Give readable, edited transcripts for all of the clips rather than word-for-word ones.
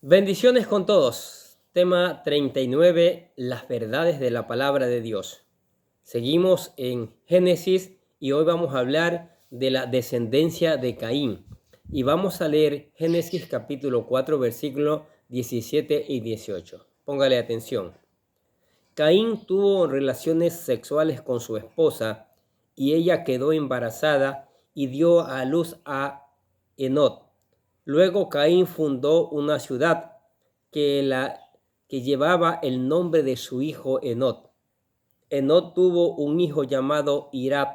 Bendiciones con todos. Tema 39, las verdades de la palabra de Dios. Seguimos en Génesis y hoy vamos a hablar de la descendencia de Caín. Y vamos a leer Génesis capítulo 4, versículos 17 y 18. Póngale atención. Caín tuvo relaciones sexuales con su esposa y ella quedó embarazada y dio a luz a Enot. Luego Caín fundó una ciudad que llevaba el nombre de su hijo Enot. Enot tuvo un hijo llamado Irad.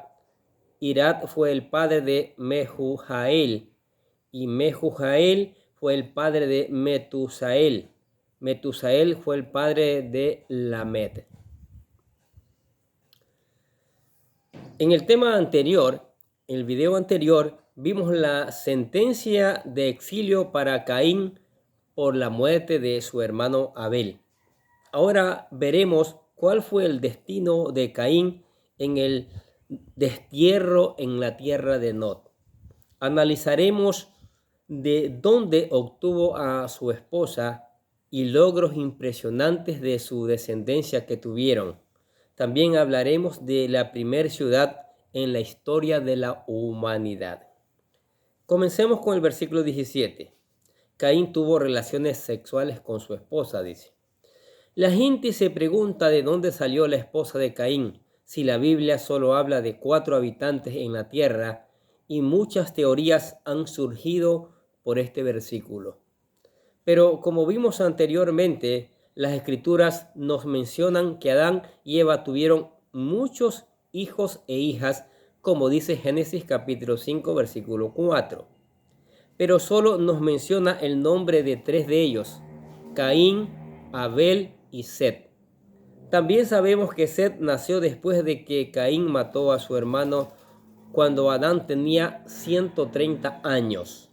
Irad fue el padre de Mehujael y Mehujael fue el padre de Metusael. Metusael fue el padre de Lamed. En el tema anterior, en el video anterior, vimos la sentencia de exilio para Caín por la muerte de su hermano Abel. Ahora veremos cuál fue el destino de Caín en el destierro en la tierra de Nod. Analizaremos de dónde obtuvo a su esposa y logros impresionantes de su descendencia que tuvieron. También hablaremos de la primera ciudad en la historia de la humanidad. Comencemos con el versículo 17. Caín tuvo relaciones sexuales con su esposa, dice. La gente se pregunta de dónde salió la esposa de Caín, si la Biblia solo habla de 4 habitantes en la tierra, y muchas teorías han surgido por este versículo. Pero como vimos anteriormente, las escrituras nos mencionan que Adán y Eva tuvieron muchos hijos e hijas, como dice Génesis capítulo 5, versículo 4. Pero solo nos menciona el nombre de 3 de ellos, Caín, Abel y Set. También sabemos que Set nació después de que Caín mató a su hermano cuando Adán tenía 130 años.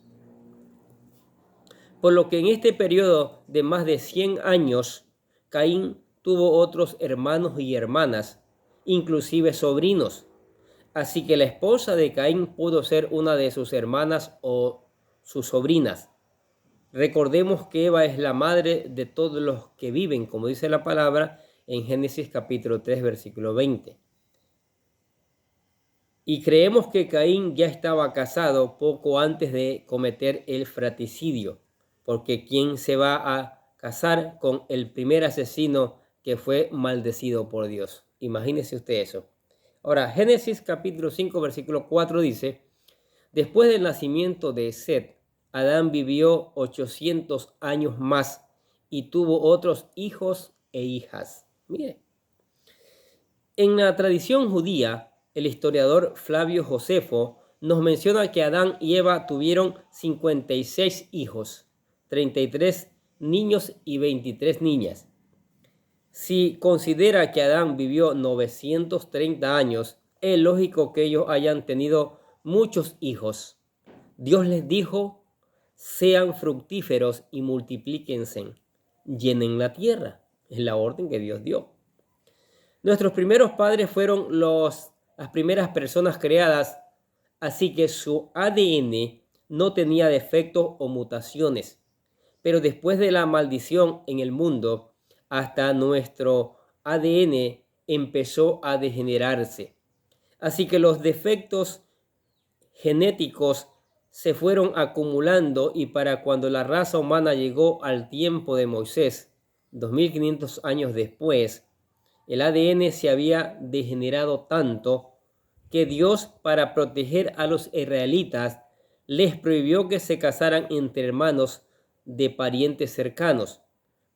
Por lo que en este periodo de más de 100 años, Caín tuvo otros hermanos y hermanas, inclusive sobrinos. Así que la esposa de Caín pudo ser una de sus hermanas o sus sobrinas. Recordemos que Eva es la madre de todos los que viven, como dice la palabra en Génesis capítulo 3, versículo 20. Y creemos que Caín ya estaba casado poco antes de cometer el fratricidio, porque ¿quién se va a casar con el primer asesino que fue maldecido por Dios? Imagínese usted eso. Ahora, Génesis capítulo 5, versículo 4 dice, después del nacimiento de Set, Adán vivió 800 años más y tuvo otros hijos e hijas. Mire, en la tradición judía, el historiador Flavio Josefo nos menciona que Adán y Eva tuvieron 56 hijos, 33 niños y 23 niñas. Si considera que Adán vivió 930 años, es lógico que ellos hayan tenido muchos hijos. Dios les dijo, sean fructíferos y multiplíquense, llenen la tierra. Es la orden que Dios dio. Nuestros primeros padres fueron las primeras personas creadas, así que su ADN no tenía defectos o mutaciones. Pero después de la maldición en el mundo, hasta nuestro ADN empezó a degenerarse. Así que los defectos genéticos se fueron acumulando y para cuando la raza humana llegó al tiempo de Moisés, 2500 años después, el ADN se había degenerado tanto que Dios, para proteger a los israelitas, les prohibió que se casaran entre hermanos de parientes cercanos,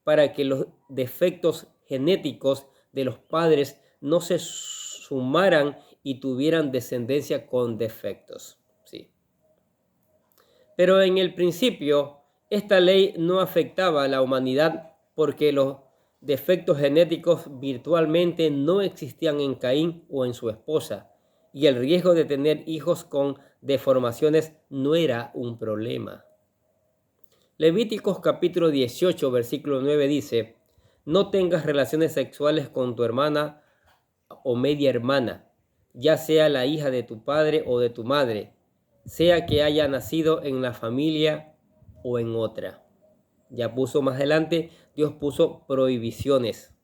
para que los defectos genéticos de los padres no se sumaran y tuvieran descendencia con defectos. Sí. Pero en el principio, esta ley no afectaba a la humanidad porque los defectos genéticos virtualmente no existían en Caín o en su esposa, y el riesgo de tener hijos con deformaciones no era un problema. Levíticos capítulo 18, versículo 9 dice, no tengas relaciones sexuales con tu hermana o media hermana, ya sea la hija de tu padre o de tu madre, sea que haya nacido en la familia o en otra. Ya puso más adelante, Dios puso prohibiciones.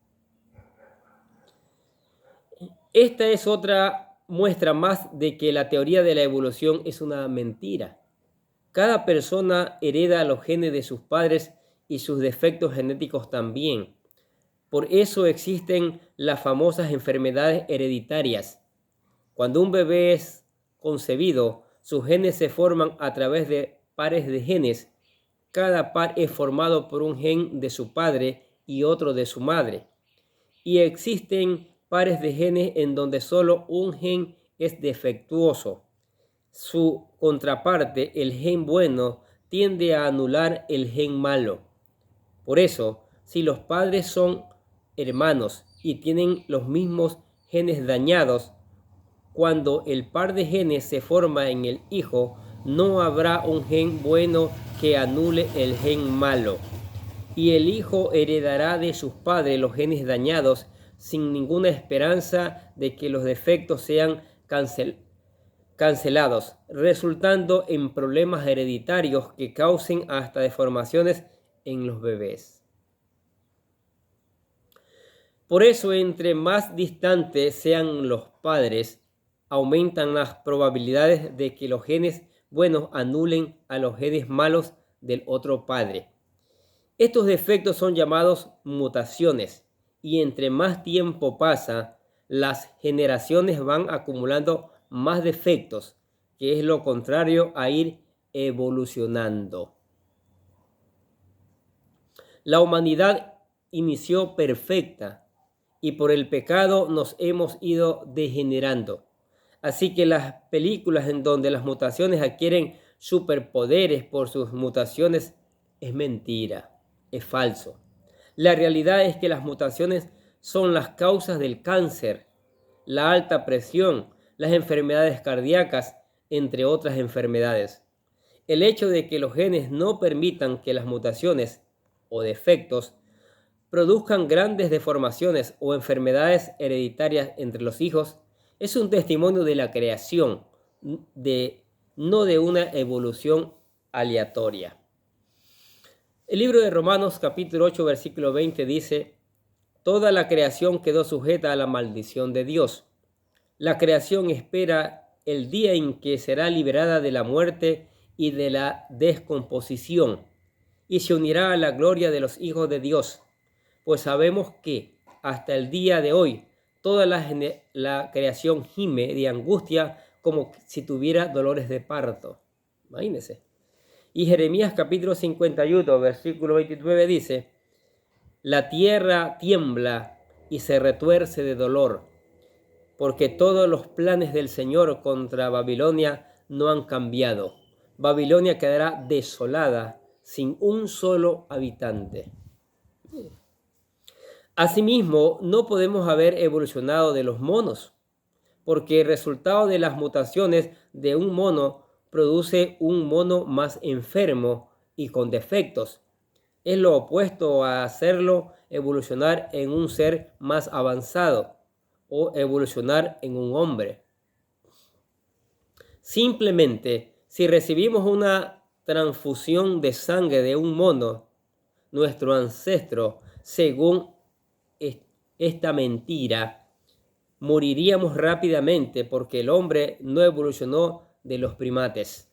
Esta es otra muestra más de que la teoría de la evolución es una mentira. Cada persona hereda los genes de sus padres y sus defectos genéticos también. Por eso existen las famosas enfermedades hereditarias. Cuando un bebé es concebido, sus genes se forman a través de pares de genes. Cada par es formado por un gen de su padre y otro de su madre. Y existen pares de genes en donde solo un gen es defectuoso. Su contraparte, el gen bueno, tiende a anular el gen malo. Por eso, si los padres son hermanos y tienen los mismos genes dañados, cuando el par de genes se forma en el hijo, no habrá un gen bueno que anule el gen malo. Y el hijo heredará de sus padres los genes dañados sin ninguna esperanza de que los defectos sean cancelados, resultando en problemas hereditarios que causen hasta deformaciones en los bebés. Por eso, entre más distantes sean los padres, aumentan las probabilidades de que los genes buenos anulen a los genes malos del otro padre. Estos defectos son llamados mutaciones, y entre más tiempo pasa, las generaciones van acumulando más defectos, que es lo contrario a ir evolucionando. La humanidad inició perfecta y por el pecado nos hemos ido degenerando. Así que las películas en donde las mutaciones adquieren superpoderes por sus mutaciones es mentira, es falso. La realidad es que las mutaciones son las causas del cáncer, la alta presión, las enfermedades cardíacas, entre otras enfermedades. El hecho de que los genes no permitan que las mutaciones o defectos produzcan grandes deformaciones o enfermedades hereditarias entre los hijos es un testimonio de la creación, no de una evolución aleatoria. El libro de Romanos capítulo 8 versículo 20 dice: toda la creación quedó sujeta a la maldición de Dios. La creación espera el día en que será liberada de la muerte y de la descomposición y se unirá a la gloria de los hijos de Dios. Pues sabemos que hasta el día de hoy toda la creación gime de angustia como si tuviera dolores de parto. Imagínense. Y Jeremías capítulo 51, versículo 29 dice: la tierra tiembla y se retuerce de dolor, porque todos los planes del Señor contra Babilonia no han cambiado. Babilonia quedará desolada, sin un solo habitante. Asimismo, no podemos haber evolucionado de los monos, porque el resultado de las mutaciones de un mono produce un mono más enfermo y con defectos. Es lo opuesto a hacerlo evolucionar en un ser más avanzado o evolucionar en un hombre. Simplemente, si recibimos una transfusión de sangre de un mono, nuestro ancestro, según esta mentira, moriríamos rápidamente porque el hombre no evolucionó de los primates.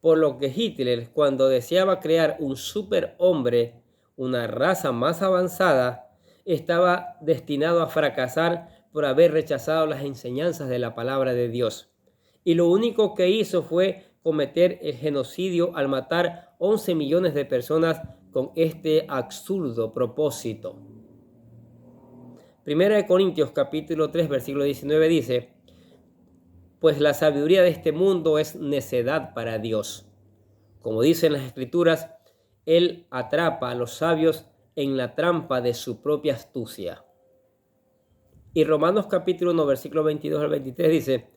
Por lo que Hitler, cuando deseaba crear un superhombre, una raza más avanzada, estaba destinado a fracasar por haber rechazado las enseñanzas de la palabra de Dios. Y lo único que hizo fue cometer el genocidio al matar 11 millones de personas con este absurdo propósito. Primera de Corintios capítulo 3 versículo 19 dice: pues la sabiduría de este mundo es necedad para Dios. Como dicen las Escrituras, Él atrapa a los sabios en la trampa de su propia astucia. Y Romanos capítulo 1 versículo 22 al 23 dice: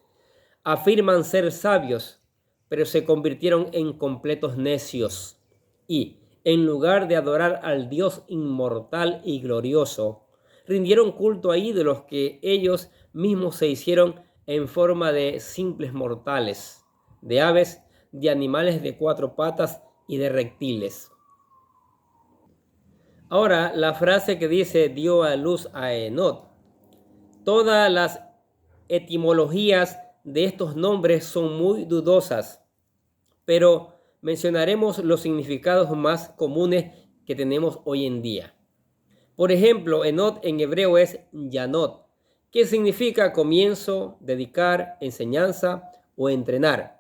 afirman ser sabios, pero se convirtieron en completos necios. Y, en lugar de adorar al Dios inmortal y glorioso, rindieron culto a ídolos que ellos mismos se hicieron en forma de simples mortales, de aves, de animales de 4 patas y de reptiles. Ahora, la frase que dice dio a luz a Enot. Todas las etimologías de estos nombres son muy dudosas, pero mencionaremos los significados más comunes que tenemos hoy en día. Por ejemplo, Enot en hebreo es Yanot, que significa comienzo, dedicar, enseñanza o entrenar.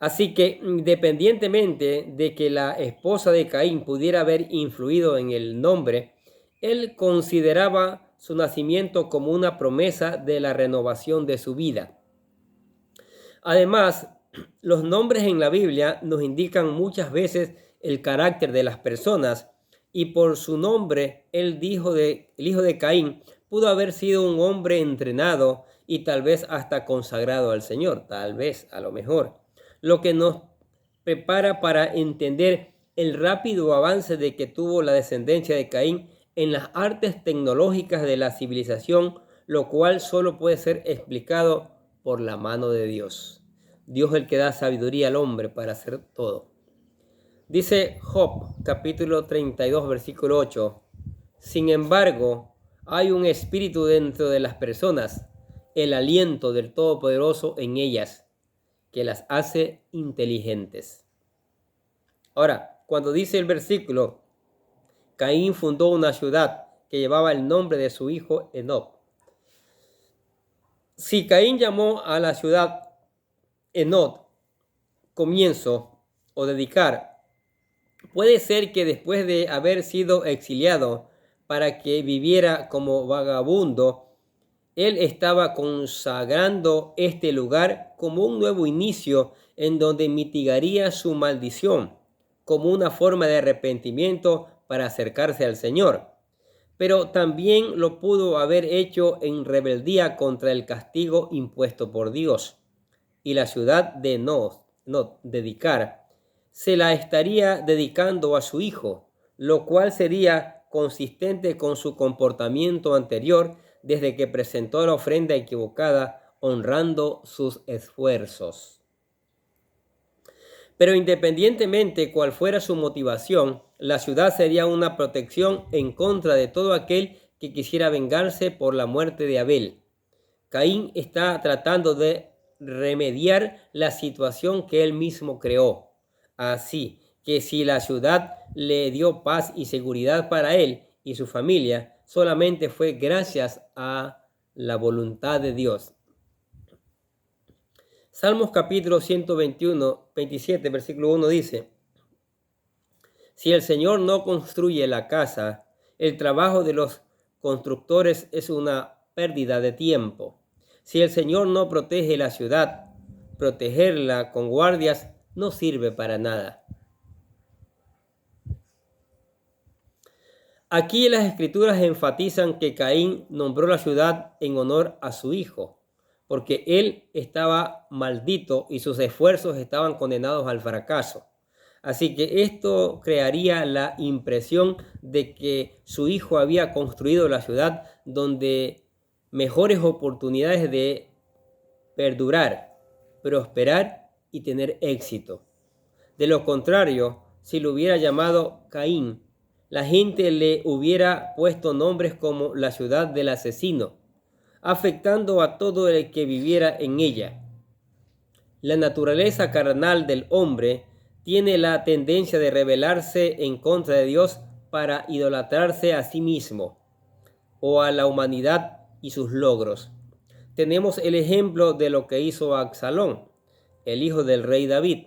Así que independientemente de que la esposa de Caín pudiera haber influido en el nombre, él consideraba su nacimiento como una promesa de la renovación de su vida. Además, los nombres en la Biblia nos indican muchas veces el carácter de las personas, y por su nombre el hijo de Caín pudo haber sido un hombre entrenado y tal vez hasta consagrado al Señor, tal vez, a lo mejor. Lo que nos prepara para entender el rápido avance de que tuvo la descendencia de Caín en las artes tecnológicas de la civilización, lo cual solo puede ser explicado por la mano de Dios. Dios es el que da sabiduría al hombre para hacer todo. Dice Job, capítulo 32, versículo 8. Sin embargo, hay un espíritu dentro de las personas, el aliento del Todopoderoso en ellas, que las hace inteligentes. Ahora, cuando dice el versículo, Caín fundó una ciudad que llevaba el nombre de su hijo Enoc. Si Caín llamó a la ciudad Enoc, comienzo o dedicar, puede ser que después de haber sido exiliado para que viviera como vagabundo, él estaba consagrando este lugar como un nuevo inicio en donde mitigaría su maldición, como una forma de arrepentimiento para acercarse al Señor. Pero también lo pudo haber hecho en rebeldía contra el castigo impuesto por Dios. Y la ciudad de no dedicar se la estaría dedicando a su hijo, lo cual sería consistente con su comportamiento anterior desde que presentó la ofrenda equivocada, honrando sus esfuerzos. Pero independientemente cuál fuera su motivación, la ciudad sería una protección en contra de todo aquel que quisiera vengarse por la muerte de Abel. Caín está tratando de remediar la situación que él mismo creó. Así que si la ciudad le dio paz y seguridad para él y su familia, solamente fue gracias a la voluntad de Dios. Salmos capítulo 127, versículo 1 dice: si el Señor no construye la casa, el trabajo de los constructores es una pérdida de tiempo. Si el Señor no protege la ciudad, protegerla con guardias no sirve para nada. Aquí las escrituras enfatizan que Caín nombró la ciudad en honor a su hijo, porque él estaba maldito y sus esfuerzos estaban condenados al fracaso. Así que esto crearía la impresión de que su hijo había construido la ciudad donde mejores oportunidades de perdurar, prosperar y tener éxito. De lo contrario, si lo hubiera llamado Caín, la gente le hubiera puesto nombres como la ciudad del asesino, afectando a todo el que viviera en ella. La naturaleza carnal del hombre tiene la tendencia de rebelarse en contra de Dios para idolatrarse a sí mismo o a la humanidad y sus logros. Tenemos el ejemplo de lo que hizo Absalón, el hijo del rey David,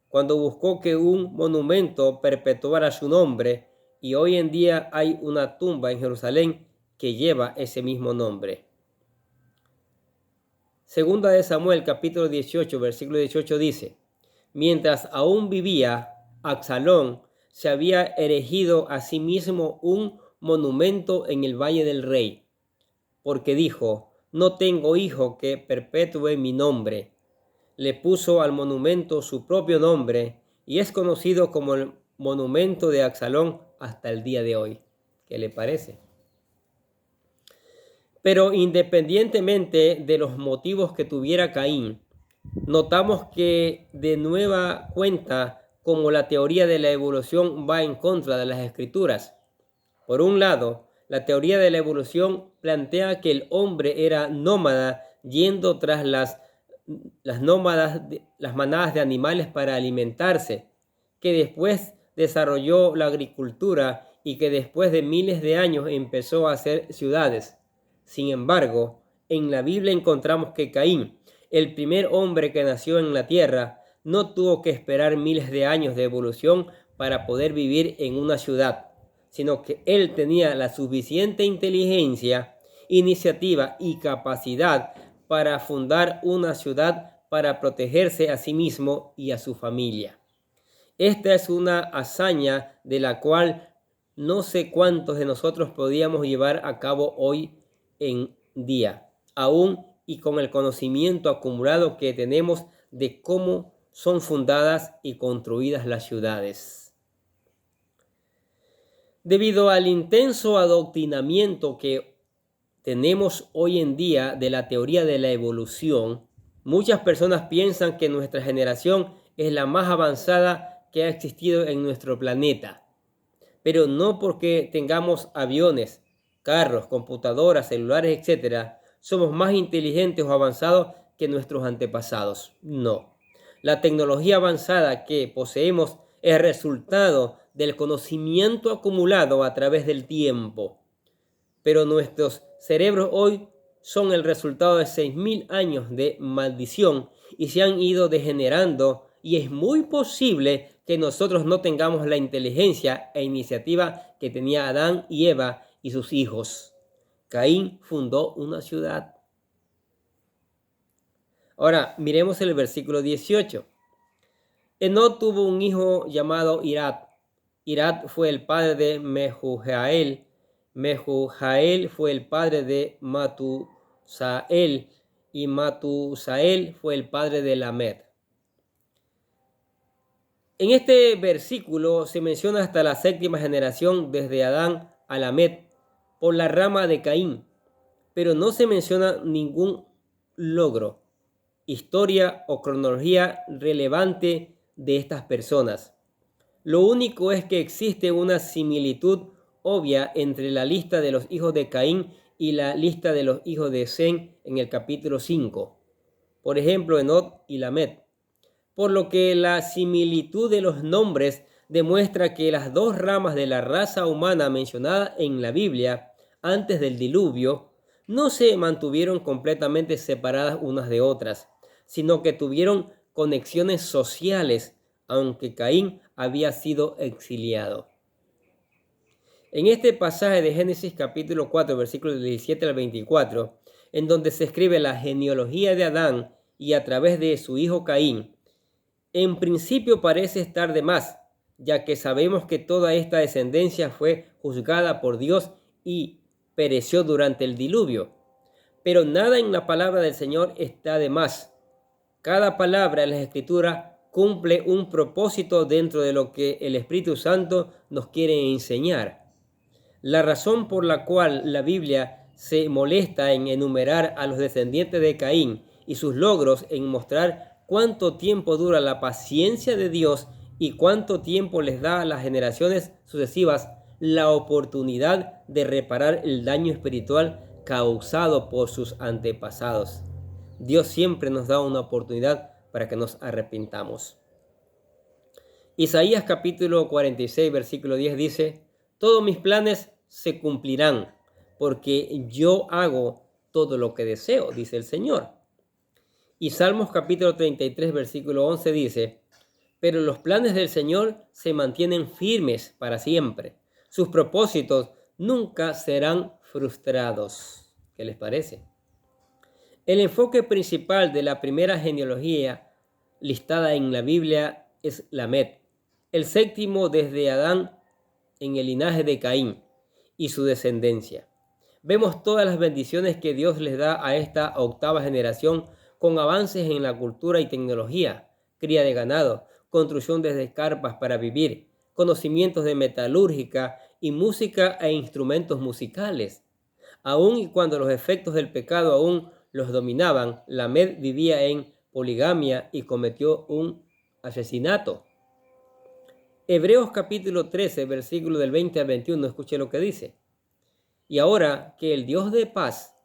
cuando buscó que un monumento perpetuara su nombre, y hoy en día hay una tumba en Jerusalén que lleva ese mismo nombre. Segunda de Samuel, capítulo 18, versículo 18 dice: mientras aún vivía, Absalón se había erigido a sí mismo un monumento en el Valle del Rey, porque dijo: no tengo hijo que perpetúe mi nombre. Le puso al monumento su propio nombre y es conocido como el monumento de Absalón hasta el día de hoy. ¿Qué le parece? Pero independientemente de los motivos que tuviera Caín, notamos que de nueva cuenta, como la teoría de la evolución va en contra de las escrituras, Por un lado, la teoría de la evolución plantea que el hombre era nómada yendo tras las manadas de animales para alimentarse, que después desarrolló la agricultura y que después de miles de años empezó a hacer ciudades. Sin embargo, en la Biblia encontramos que Caín, el primer hombre que nació en la tierra, no tuvo que esperar miles de años de evolución para poder vivir en una ciudad, sino que él tenía la suficiente inteligencia, iniciativa y capacidad para fundar una ciudad para protegerse a sí mismo y a su familia. Esta es una hazaña de la cual no sé cuántos de nosotros podíamos llevar a cabo hoy en día, aún y con el conocimiento acumulado que tenemos de cómo son fundadas y construidas las ciudades. Debido al intenso adoctrinamiento que tenemos hoy en día de la teoría de la evolución, muchas personas piensan que nuestra generación es la más avanzada que ha existido en nuestro planeta, pero no porque tengamos aviones, carros, computadoras, celulares, etc., somos más inteligentes o avanzados que nuestros antepasados. No. La tecnología avanzada que poseemos es resultado del conocimiento acumulado a través del tiempo. Pero nuestros cerebros hoy son el resultado de 6.000 años de maldición y se han ido degenerando, y es muy posible que nosotros no tengamos la inteligencia e iniciativa que tenía Adán y Eva y sus hijos. Caín fundó una ciudad. Ahora, miremos el versículo 18. Enoc tuvo un hijo llamado Irad. Irad fue el padre de Mehujael. Mehujael fue el padre de Matusael. Y Matusael fue el padre de Lamed. En este versículo se menciona hasta la 7ª generación desde Adán a Lamed por la rama de Caín, pero no se menciona ningún logro, historia o cronología relevante de estas personas. Lo único es que existe una similitud obvia entre la lista de los hijos de Caín y la lista de los hijos de Sem en el capítulo 5. Por ejemplo, Enoc y Lamed. Por lo que la similitud de los nombres demuestra que las dos ramas de la raza humana mencionada en la Biblia antes del diluvio no se mantuvieron completamente separadas unas de otras, sino que tuvieron conexiones sociales, aunque Caín había sido exiliado. En este pasaje de Génesis capítulo 4, versículos 17 al 24, en donde se escribe la genealogía de Adán y a través de su hijo Caín, en principio parece estar de más, ya que sabemos que toda esta descendencia fue juzgada por Dios y pereció durante el diluvio. Pero nada en la palabra del Señor está de más. Cada palabra en la Escritura cumple un propósito dentro de lo que el Espíritu Santo nos quiere enseñar. La razón por la cual la Biblia se molesta en enumerar a los descendientes de Caín y sus logros en mostrar cuánto tiempo dura la paciencia de Dios y cuánto tiempo les da a las generaciones sucesivas la oportunidad de reparar el daño espiritual causado por sus antepasados. Dios siempre nos da una oportunidad para que nos arrepintamos. Isaías capítulo 46, versículo 10 dice: todos mis planes se cumplirán, porque yo hago todo lo que deseo, dice el Señor. Y Salmos capítulo 33, versículo 11 dice: pero los planes del Señor se mantienen firmes para siempre. Sus propósitos nunca serán frustrados. ¿Qué les parece? El enfoque principal de la primera genealogía listada en la Biblia es Lamed, el séptimo desde Adán en el linaje de Caín y su descendencia. Vemos todas las bendiciones que Dios les da a esta octava generación con avances en la cultura y tecnología, cría de ganado, construcción de carpas para vivir, conocimientos de metalúrgica y música e instrumentos musicales. Aun y cuando los efectos del pecado aún los dominaban, Lamed vivía en poligamia y cometió un asesinato. Hebreos capítulo 13, versículo del 20 al 21, escuche lo que dice. Y ahora que el Dios de paz,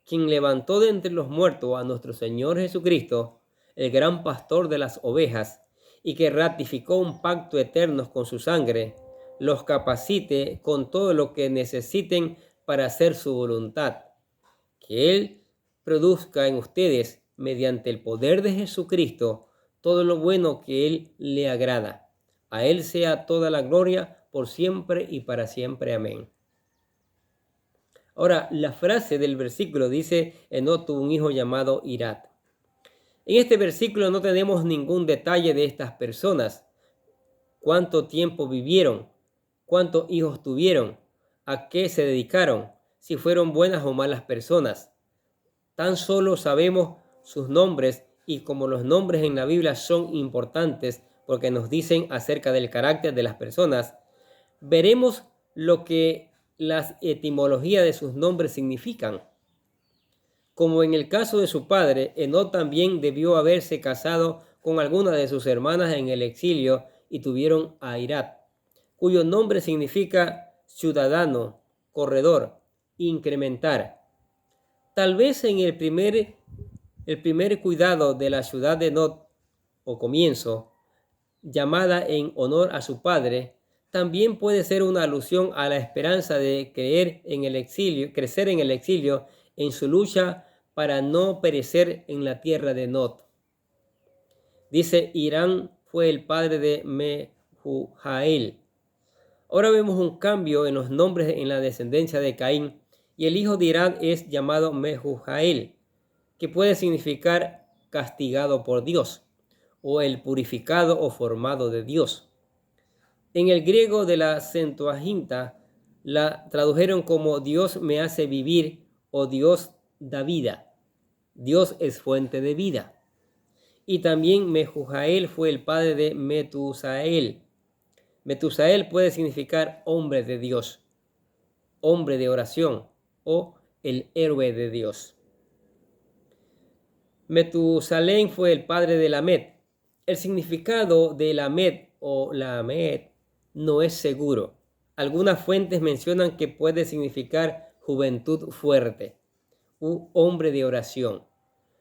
quien levantó de entre los muertos a nuestro Señor Jesucristo, el gran pastor de las ovejas, y que ratificó un pacto eterno con su sangre, los capacite con todo lo que necesiten para hacer su voluntad. Que Él produzca en ustedes, mediante el poder de Jesucristo, todo lo bueno que Él le agrada. A Él sea toda la gloria por siempre y para siempre. Amén. Ahora, la frase del versículo dice, Enot tuvo un hijo llamado Irad. En este versículo no tenemos ningún detalle de estas personas. ¿Cuánto tiempo vivieron? ¿Cuántos hijos tuvieron? ¿A qué se dedicaron? Si fueron buenas o malas personas. Tan solo sabemos sus nombres, y como los nombres en la Biblia son importantes porque nos dicen acerca del carácter de las personas, veremos lo que las etimologías de sus nombres significan. Como en el caso de su padre, Enot también debió haberse casado con alguna de sus hermanas en el exilio y tuvieron a Irad, cuyo nombre significa ciudadano, corredor, incrementar. Tal vez en el primer cuidado de la ciudad de Enot, o comienzo, llamada en honor a su padre, también puede ser una alusión a la esperanza de crecer en el exilio en su lucha para no perecer en la tierra de Not. Dice, Irán fue el padre de Mehujael. Ahora vemos un cambio en los nombres en la descendencia de Caín, y el hijo de Irán es llamado Mehujael, que puede significar castigado por Dios, o el purificado o formado de Dios. En el griego de la Septuaginta la tradujeron como Dios me hace vivir o Dios da vida. Dios es fuente de vida. Y también Mehujael fue el padre de Metusael. Metusael puede significar hombre de Dios, hombre de oración o el héroe de Dios. Metusalén fue el padre de Lamed. El significado de Lamed o Lamed no es seguro. Algunas fuentes mencionan que puede significar juventud fuerte u hombre de oración.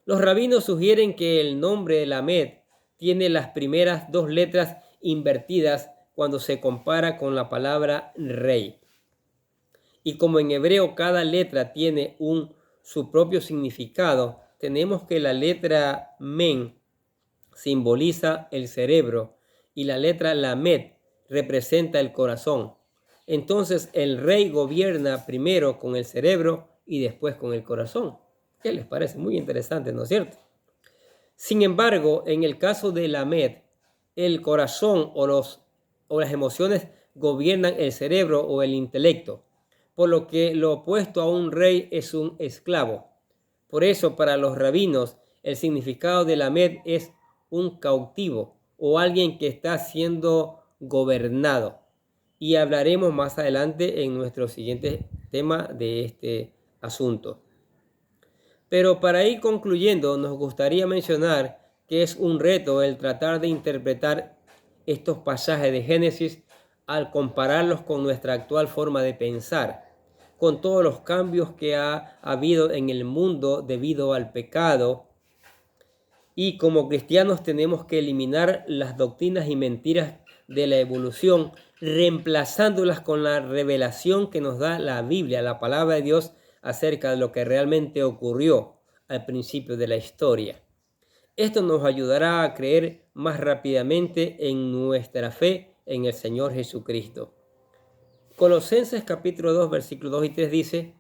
Los rabinos sugieren que el nombre Lamed tiene las primeras dos letras invertidas cuando se compara con la palabra rey. Y como en hebreo cada letra tiene su propio significado, tenemos que la letra Men simboliza el cerebro y la letra Lamed representa el corazón. Entonces el rey gobierna primero con el cerebro y después con el corazón. ¿Qué les parece? Muy interesante, ¿no es cierto? Sin embargo, en el caso de Lamed, el corazón o las emociones gobiernan el cerebro o el intelecto, por lo que lo opuesto a un rey es un esclavo. Por eso, para los rabinos, el significado de Lamed es un cautivo o alguien que está siendo gobernado. Y hablaremos más adelante en nuestro siguiente tema de este asunto. Pero para ir concluyendo, nos gustaría mencionar que es un reto el tratar de interpretar estos pasajes de Génesis al compararlos con nuestra actual forma de pensar, con todos los cambios que ha habido en el mundo debido al pecado. Y como cristianos tenemos que eliminar las doctrinas y mentiras de la evolución, reemplazándolas con la revelación que nos da la Biblia, la palabra de Dios, acerca de lo que realmente ocurrió al principio de la historia. Esto nos ayudará a creer más rápidamente en nuestra fe en el Señor Jesucristo. Colosenses capítulo 2, versículos 2 y 3 dice,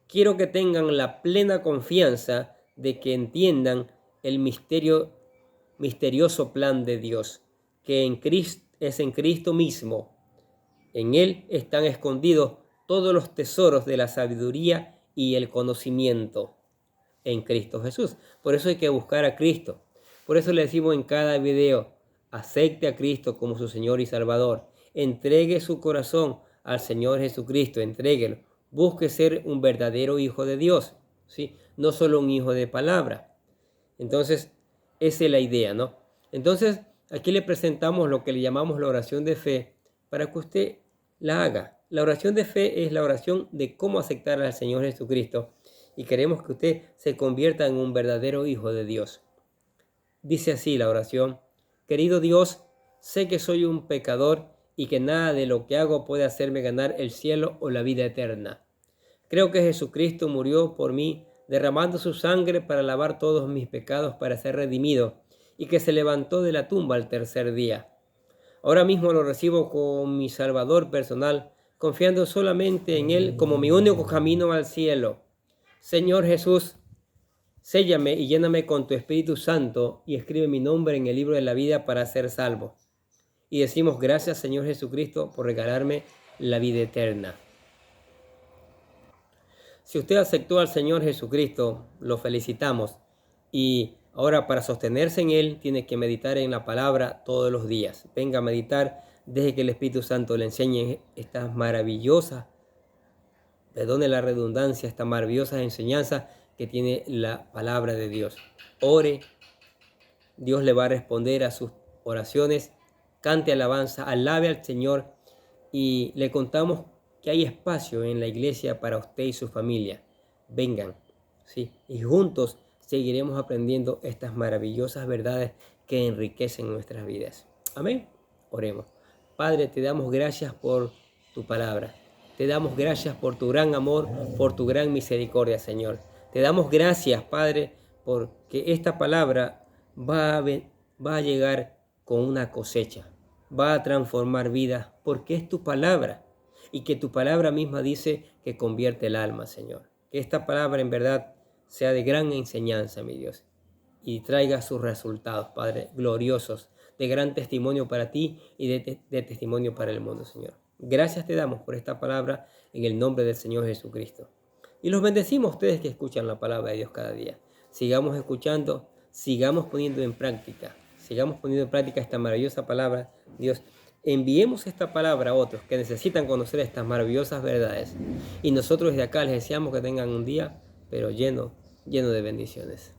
quiero que tengan la plena confianza de que entiendan el misterioso plan de Dios, que es en Cristo mismo. En Él están escondidos todos los tesoros de la sabiduría y el conocimiento en Cristo Jesús. Por eso hay que buscar a Cristo. Por eso le decimos en cada video, acepte a Cristo como su Señor y Salvador. Entregue su corazón al Señor Jesucristo, entréguelo. Busque ser un verdadero hijo de Dios, ¿sí? No solo un hijo de palabra. Entonces, esa es la idea, ¿no? Entonces, Aquí le presentamos lo que le llamamos la oración de fe para que usted la haga. La oración de fe es la oración de cómo aceptar al Señor Jesucristo y queremos que usted se convierta en un verdadero hijo de Dios. Dice así la oración: querido Dios, sé que soy un pecador y que nada de lo que hago puede hacerme ganar el cielo o la vida eterna. Creo que Jesucristo murió por mí, derramando su sangre para lavar todos mis pecados, para ser redimido, y que se levantó de la tumba al tercer día. Ahora mismo lo recibo como mi Salvador personal, confiando solamente en Él como mi único camino al cielo. Señor Jesús, séllame y lléname con tu Espíritu Santo y escribe mi nombre en el libro de la vida para ser salvo. Y decimos gracias, Señor Jesucristo, por regalarme la vida eterna. Si usted aceptó al Señor Jesucristo, lo felicitamos. Y ahora, para sostenerse en Él, tiene que meditar en la palabra todos los días. Venga a meditar, deje que el Espíritu Santo le enseñe estas maravillosas, perdone la redundancia, estas maravillosas enseñanzas que tiene la palabra de Dios. Ore, Dios le va a responder a sus oraciones. Cante alabanza, alabe al Señor y le contamos que hay espacio en la iglesia para usted y su familia. Vengan, ¿sí? Y juntos seguiremos aprendiendo estas maravillosas verdades que enriquecen nuestras vidas. Amén. Oremos. Padre, te damos gracias por tu palabra. Te damos gracias por tu gran amor, por tu gran misericordia, Señor. Te damos gracias, Padre, porque esta palabra va a llegar con una cosecha. Va a transformar vidas porque es tu palabra. Y que tu palabra misma dice que convierte el alma, Señor. Que esta palabra en verdad sea de gran enseñanza, mi Dios. Y traiga sus resultados, Padre, gloriosos, de gran testimonio para ti y de testimonio para el mundo, Señor. Gracias te damos por esta palabra en el nombre del Señor Jesucristo. Y los bendecimos a ustedes que escuchan la palabra de Dios cada día. Sigamos escuchando, sigamos poniendo en práctica esta maravillosa palabra, Dios. Enviemos esta palabra a otros que necesitan conocer estas maravillosas verdades. Y nosotros desde acá les deseamos que tengan un día, pero lleno de bendiciones.